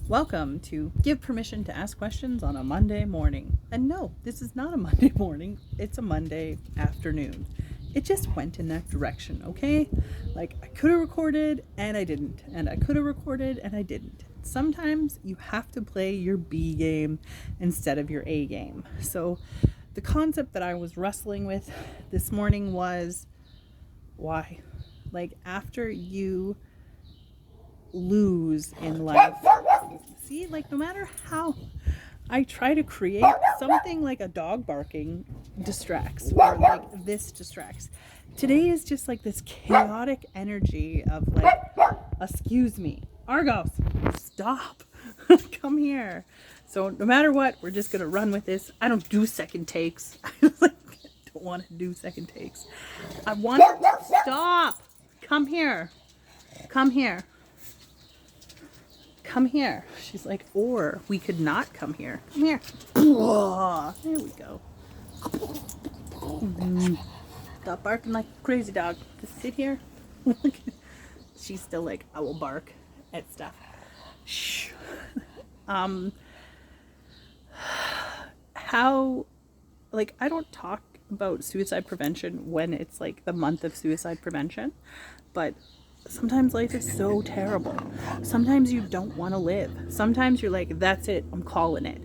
Welcome to Give Permission to Ask Questions on a Monday morning. And no, this is not a Monday morning, it's a Monday afternoon. It just went in that direction, okay? Like, I could have recorded and I didn't, and I could have recorded and I didn't. Sometimes you have to play your B game instead of your A game. So, the concept that I was wrestling with this morning was why? Like, after you lose in life. See, like, no matter how I try to create something, like a dog barking distracts, or like this distracts. Today is just like this chaotic energy of like, excuse me, Argos, stop, come here. So no matter what, we're just gonna run with this. I don't do second takes. I don't want to do second takes. I want to stop. Come here. Come here. Come here. She's like, or we could not come here. Come here. There we go. Stop barking like a crazy dog. Just sit here. She's still like, I will bark at stuff. Shh. How, like, I don't talk about suicide prevention when it's like the month of suicide prevention, but sometimes life is so terrible. Sometimes you don't want to live. Sometimes you're like, that's it, I'm calling it.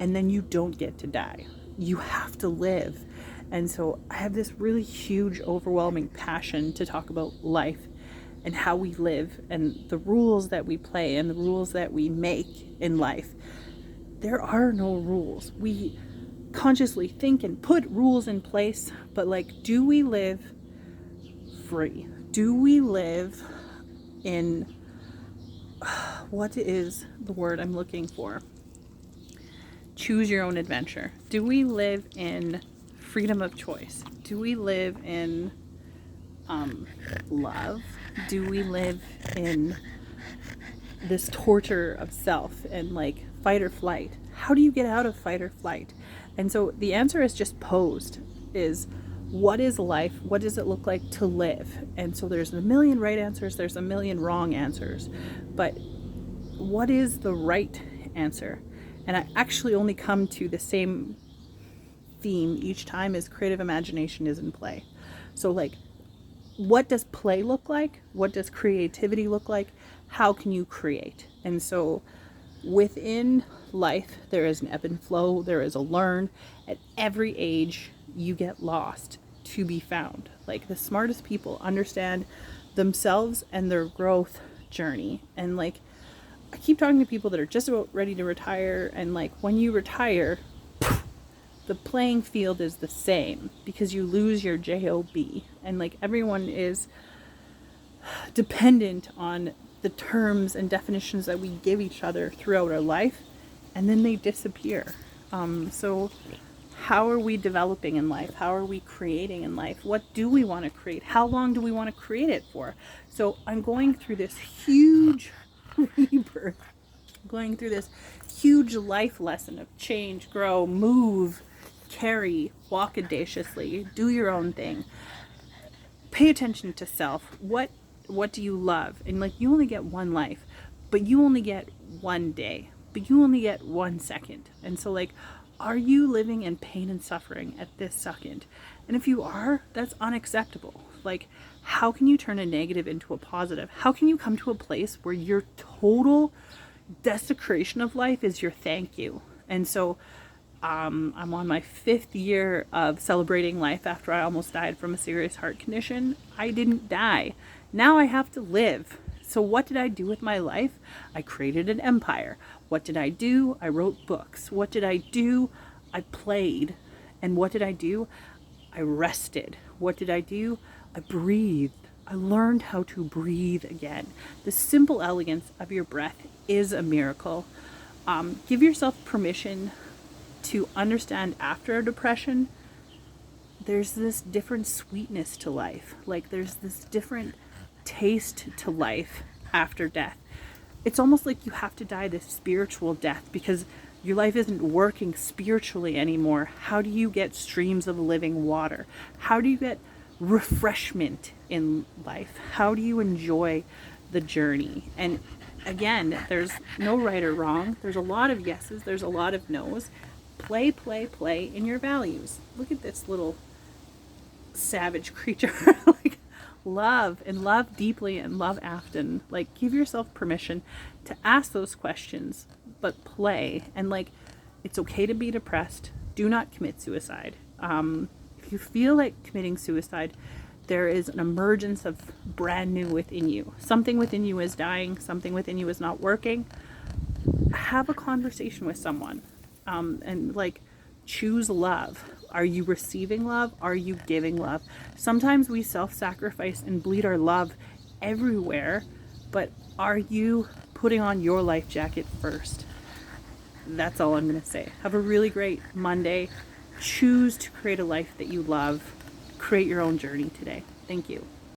And then you don't get to die. You have to live. And so I have this really huge, overwhelming passion to talk about life and how we live and the rules that we play and the rules that we make in life. There are no rules. We consciously think and put rules in place, but like, do we live free? Do we live in, what is the word I'm looking for? Choose your own adventure. Do we live in freedom of choice? Do we live in love? Do we live in this torture of self and like fight or flight? How do you get out of fight or flight? And so the answer is just posed, is what is life? What does it look like to live? And so there's a million right answers, there's a million wrong answers, but what is the right answer? And I actually only come to the same theme each time as creative imagination is in play. So like, what does play look like? What does creativity look like? How can you create? And so within life, there is an ebb and flow, there is a learn. At every age, you get lost to be found. Like, the smartest people understand themselves and their growth journey. And like, I keep talking to people that are just about ready to retire, and like, when you retire, the playing field is the same because you lose your job, and like, everyone is dependent on the terms and definitions that we give each other throughout our life, and then they disappear. So how are we developing in life? How are we creating in life? What do we want to create? How long do we want to create it for? So I'm going through this huge rebirth, going through this huge life lesson of change, grow, move, carry, walk audaciously, do your own thing, pay attention to self. What do you love? And like, you only get one life, but you only get one day, but you only get 1 second. And so like, are you living in pain and suffering at this second? And if you are, that's unacceptable. Like, how can you turn a negative into a positive? How can you come to a place where your total desecration of life is your thank you? And so I'm on my 5th year of celebrating life after I almost died from a serious heart condition. I didn't die. Now I have to live. So what did I do with my life? I created an empire. What did I do? I wrote books. What did I do? I played. And what did I do? I rested. What did I do? I breathed. I learned how to breathe again. The simple elegance of your breath is a miracle. Give yourself permission to understand, after a depression, there's this different sweetness to life. Like, there's this different taste to life after death. It's almost like you have to die this spiritual death because your life isn't working spiritually anymore. How do you get streams of living water? How do you get refreshment in life? How do you enjoy the journey? And Again, there's no right or wrong. There's a lot of yeses, there's a lot of no's. Play, play, play in your values. Look at this little savage creature. Like, love and love deeply and love often. Like, give yourself permission to ask those questions, but play. And like, it's okay to be depressed. Do not commit suicide. If you feel like committing suicide, there is an emergence of brand new within you. Something within you is dying. Something within you is not working. Have a conversation with someone, and like, choose love. Are you receiving love? Are you giving love? Sometimes we self-sacrifice and bleed our love everywhere, but are you putting on your life jacket first? That's all I'm going to say. Have a really great Monday. Choose to create a life that you love. Create your own journey today. Thank you.